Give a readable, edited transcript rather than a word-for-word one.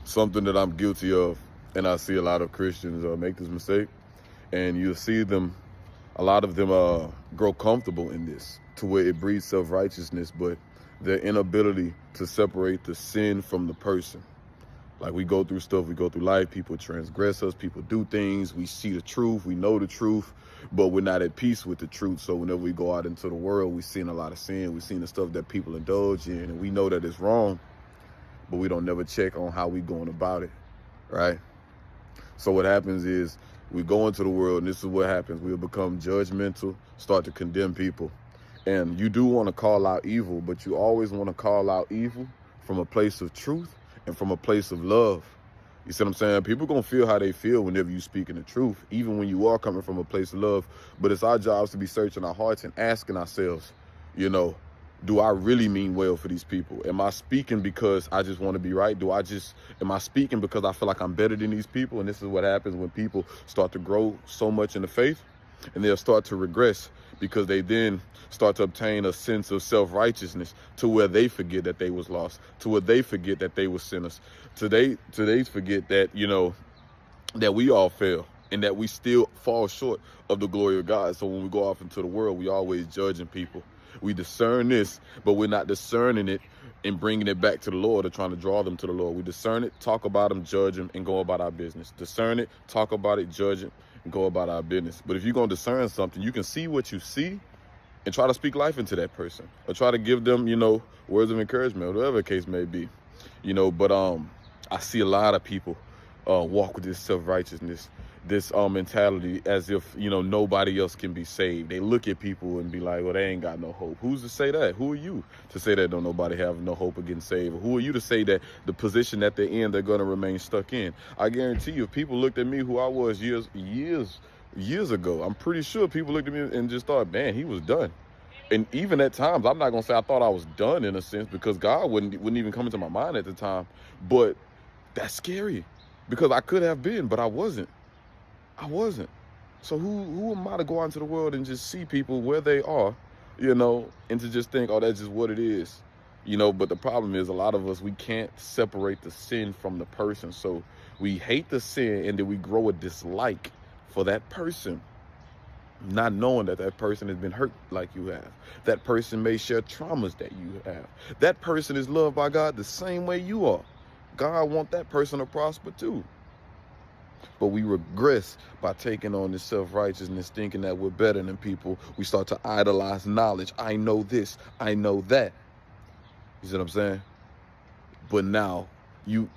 something that I'm guilty of, and I see a lot of Christians make this mistake, and you'll see them, a lot of them grow comfortable in this to where it breeds self-righteousness, but their inability to separate the sin from the person. Like, we go through stuff, we go through life, people transgress us, people do things, we see the truth, we know the truth, but we're not at peace with the truth. So whenever we go out into the world, we're seeing a lot of sin, we're seeing the stuff that people indulge in, and we know that it's wrong, but we don't never check on how we going about it, right? So what happens is we go into the world, and this is what happens. We'll become judgmental, start to condemn people. And you do want to call out evil, but you always want to call out evil from a place of truth and from a place of love. You see what I'm saying? People going to feel how they feel whenever you speaking the truth, even when you are coming from a place of love. But it's our jobs to be searching our hearts and asking ourselves, you know, do I really mean well for these people? Am I speaking because I just want to be right? Am I speaking because I feel like I'm better than these people? And this is what happens when people start to grow so much in the faith, and they'll start to regress because they then start to obtain a sense of self-righteousness to where they forget that they was lost, to where they forget that they were sinners, to they forget that, you know, that we all fail and that we still fall short of the glory of God. So when we go off into the world, we always judging people. We discern this, but we're not discerning it and bringing it back to the Lord or trying to draw them to the Lord. We discern it, talk about them, judge them, and go about our business. Discern it, talk about it, judge it, and go about our business. But if you're going to discern something, you can see what you see and try to speak life into that person, or try to give them, you know, words of encouragement, or whatever the case may be, you know. But I see a lot of people walk with this self-righteousness, this mentality as if, you know, nobody else can be saved. They look at people and be like, well, they ain't got no hope. Who's to say that? Who are you to say that don't nobody have no hope of getting saved? Or who are you to say that the position that they're in, they're going to remain stuck in? I guarantee you, if people looked at me who I was years ago, I'm pretty sure people looked at me and just thought, man, he was done. And even at times, I'm not going to say I thought I was done in a sense, because God wouldn't even come into my mind at the time. But that's scary, because I could have been, but I wasn't. So who am I to go out into the world and just see people where they are, you know, and to just think, oh, that's just what it is, you know? But the problem is, a lot of us, we can't separate the sin from the person. So we hate the sin, and then we grow a dislike for that person, not knowing that that person has been hurt like you have. That person may share traumas that you have. That person is loved by God the same way you are. God wants that person to prosper too. But we regress by taking on this self-righteousness, thinking that we're better than people. We start to idolize knowledge. I know this, I know that. You see what I'm saying? But now you